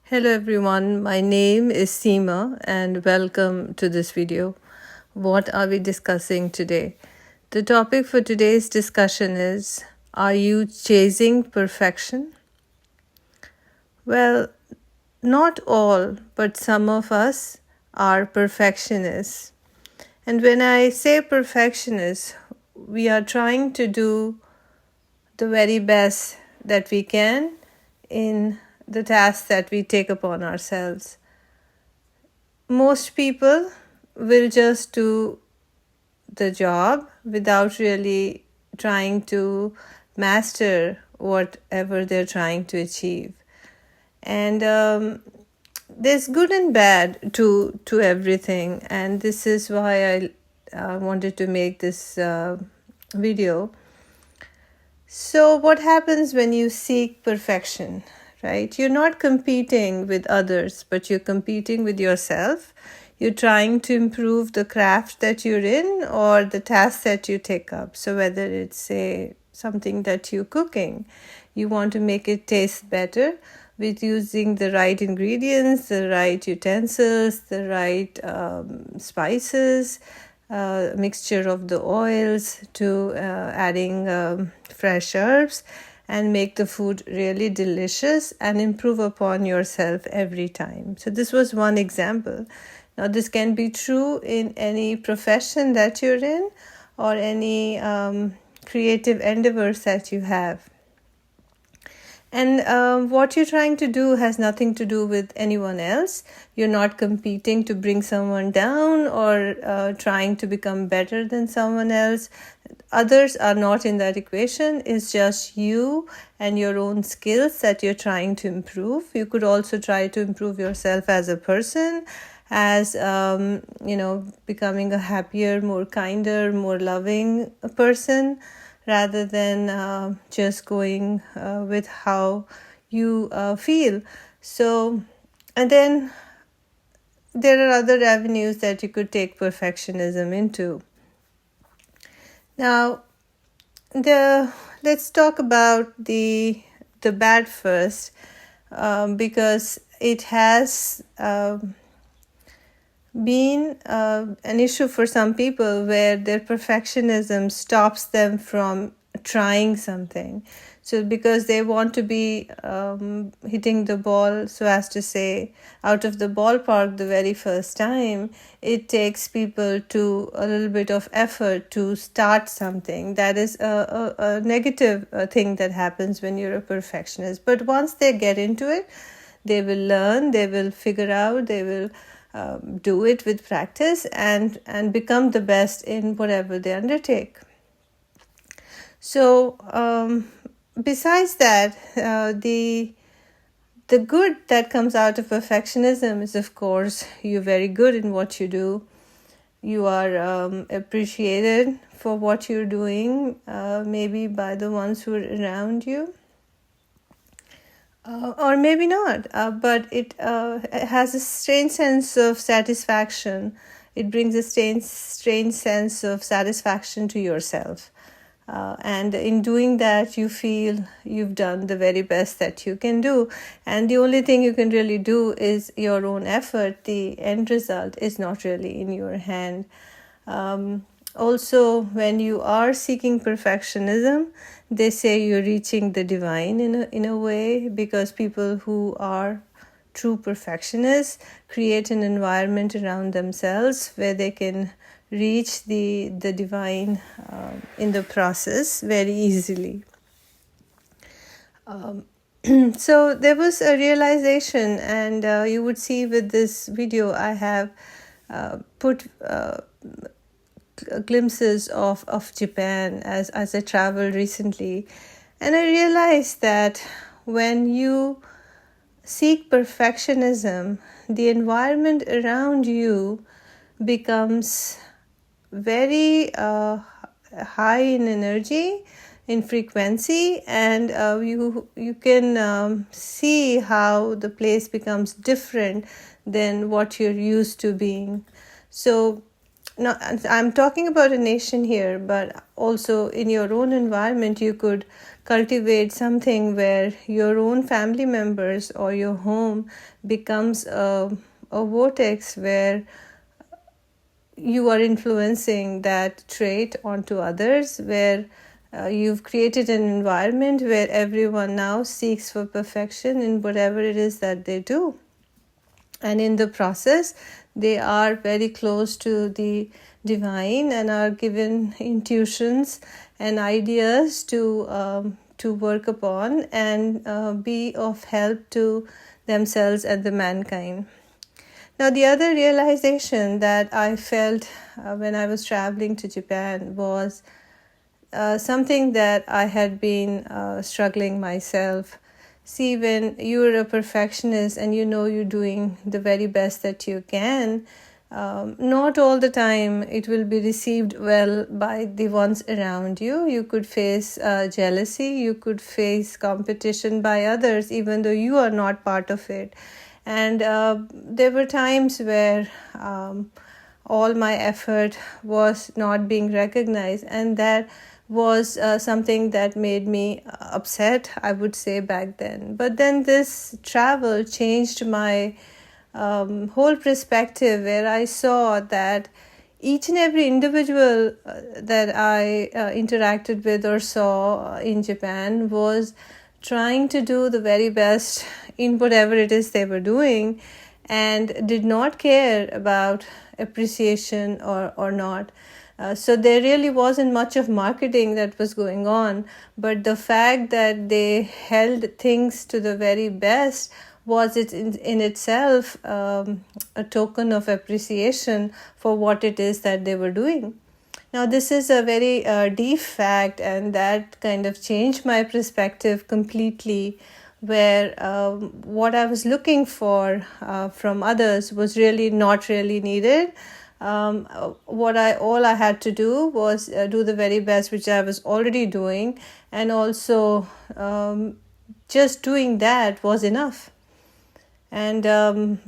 Hello everyone, my name is Seema and welcome to this video. What are we discussing today? The topic for today's discussion is, are you chasing perfection? Well, not all, but some of us are perfectionists. And when I say perfectionists, we are trying to do the very best that we can in the tasks that we take upon ourselves. Most people will just do the job without really trying to master whatever they're trying to achieve. And there's good and bad to everything. And this is why I wanted to make this video. So what happens when you seek perfection, right? You're not competing with others, but you're competing with yourself. You're trying to improve the craft that you're in or the task that you take up. So whether it's, say, something that you're cooking, you want to make it taste better with using the right ingredients, the right utensils, the right spices, mixture of the oils to adding fresh herbs, and make the food really delicious and improve upon yourself every time. So this was one example. Now this can be true in any profession that you're in or any creative endeavors that you have. And what you're trying to do has nothing to do with anyone else. You're not competing to bring someone down or trying to become better than someone else. Others are not in that equation. It's just you and your own skills that you're trying to improve. You could also try to improve yourself as a person, as becoming a happier, more kinder, more loving person, rather than just going with how you feel. So, and then there are other avenues that you could take perfectionism into. Now, let's talk about the bad first, because it has been an issue for some people where their perfectionism stops them from trying something. So because they want to be hitting the ball, so as to say, out of the ballpark the very first time, it takes people to a little bit of effort to start something. That is a negative thing that happens when you're a perfectionist. But once they get into it, they will learn, they will figure out, they will do it with practice and become the best in whatever they undertake. So besides that, the good that comes out of perfectionism is, of course, you're very good in what you do. You are appreciated for what you're doing, maybe by the ones who are around you. Or maybe not, but it has a strange sense of satisfaction. It brings a strange sense of satisfaction to yourself. And in doing that, you feel you've done the very best that you can do. And the only thing you can really do is your own effort. The end result is not really in your hand. Also, when you are seeking perfectionism, they say you're reaching the divine in a way, because people who are true perfectionists create an environment around themselves where they can reach the divine in the process very easily. So there was a realization, and you would see with this video I have put glimpses of Japan as I traveled recently, and I realized that when you seek perfectionism, the environment around you becomes very high in energy, in frequency, and you can see how the place becomes different than what you're used to being. So not, I'm talking about a nation here, but also in your own environment, you could cultivate something where your own family members or your home becomes a vortex where you are influencing that trait onto others, where you've created an environment where everyone now seeks for perfection in whatever it is that they do. And in the process, they are very close to the divine and are given intuitions and ideas to work upon and be of help to themselves and the mankind. Now, the other realization that I felt when I was traveling to Japan was something that I had been struggling myself. See, when you're a perfectionist and you know you're doing the very best that you can, not all the time it will be received well by the ones around you. You could face jealousy, you could face competition by others, even though you are not part of it. And there were times where all my effort was not being recognized, and that was something that made me upset, I would say, back then. But then this travel changed my whole perspective, where I saw that each and every individual that I interacted with or saw in Japan was trying to do the very best in whatever it is they were doing, and did not care about appreciation or not. So there really wasn't much of marketing that was going on, but the fact that they held things to the very best was it in itself a token of appreciation for what it is that they were doing. Now, this is a very deep fact, and that kind of changed my perspective completely, where what I was looking for from others was really not really needed. All I had to do was do the very best, which I was already doing, and also just doing that was enough. And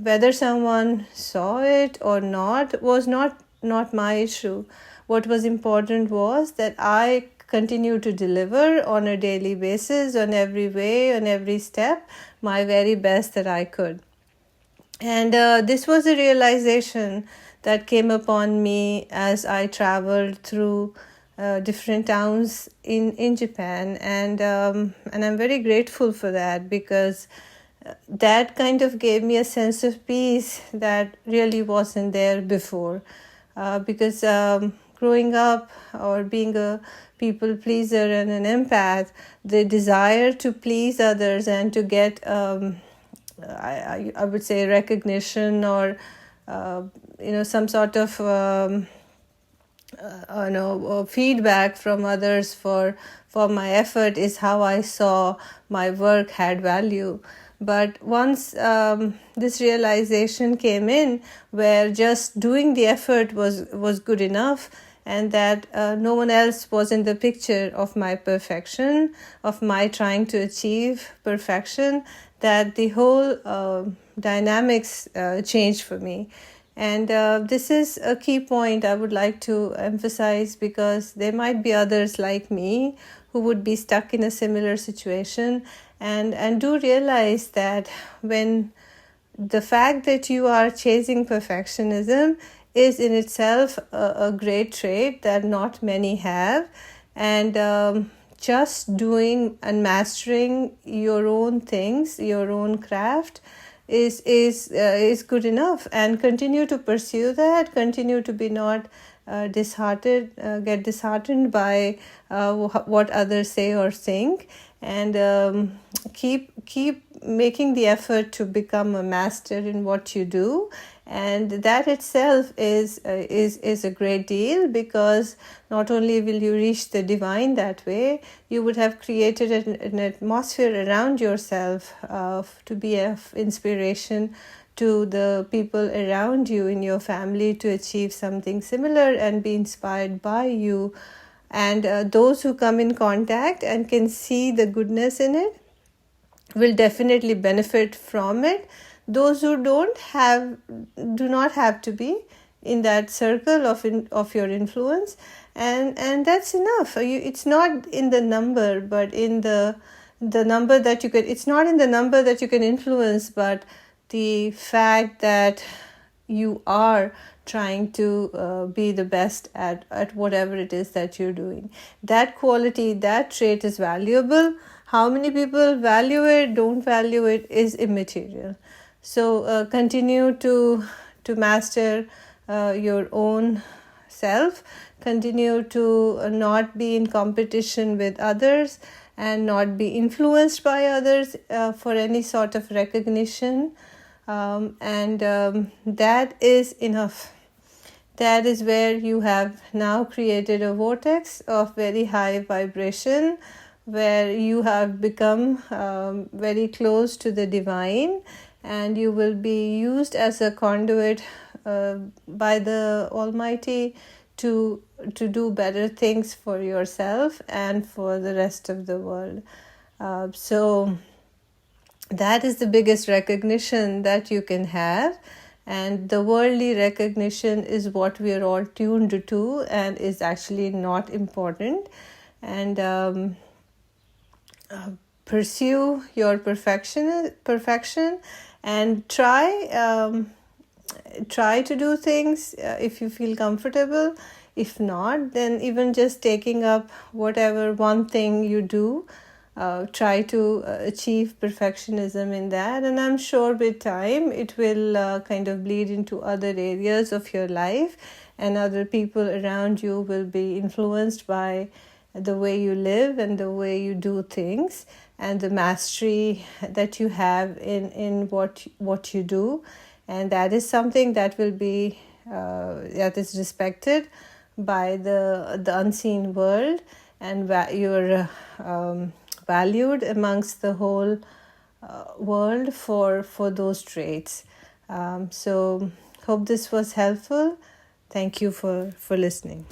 whether someone saw it or not was not my issue. What was important was that I continue to deliver on a daily basis, on every way, on every step, my very best that I could. And this was a realization that came upon me as I traveled through different towns in Japan, and I'm very grateful for that, because that kind of gave me a sense of peace that really wasn't there before. Because growing up or being a people pleaser and an empath, the desire to please others and to get I would say recognition or some sort of feedback from others for my effort is how I saw my work had value. But once this realization came in, where just doing the effort was good enough, and that no one else was in the picture of my perfection, of my trying to achieve perfection, that the whole dynamics changed for me. And this is a key point I would like to emphasize, because there might be others like me who would be stuck in a similar situation, and do realize that when the fact that you are chasing perfectionism is in itself a great trait that not many have, and just doing and mastering your own things, your own craft is good enough, and continue to pursue that, continue to be not get disheartened by what others say or think, and keep making the effort to become a master in what you do. And that itself is a great deal, because not only will you reach the divine that way, you would have created an atmosphere around yourself to be of inspiration to the people around you in your family to achieve something similar and be inspired by you. And those who come in contact and can see the goodness in it will definitely benefit from it. Those who do not have to be, in that circle of your influence, and that's enough. It's not in the number, but in the number that you can. It's not in the number that you can influence, but the fact that you are trying to be the best at whatever it is that you're doing. That quality, that trait is valuable. How many people value it, don't value it, is immaterial. So continue to master your own self. Continue to not be in competition with others and not be influenced by others for any sort of recognition. And that is enough. That is where you have now created a vortex of very high vibration, where you have become very close to the divine, and you will be used as a conduit by the Almighty to do better things for yourself and for the rest of the world. So that is the biggest recognition that you can have, and the worldly recognition is what we are all tuned to and is actually not important. And pursue your perfection, and try to do things if you feel comfortable. If not, then even just taking up whatever one thing you do, try to achieve perfectionism in that, and I'm sure with time it will kind of bleed into other areas of your life, and other people around you will be influenced by the way you live and the way you do things, and the mastery that you have in what you do. And that is something that will be that is respected by the unseen world, and you're valued amongst the whole world for those traits. So hope this was helpful. Thank you for listening.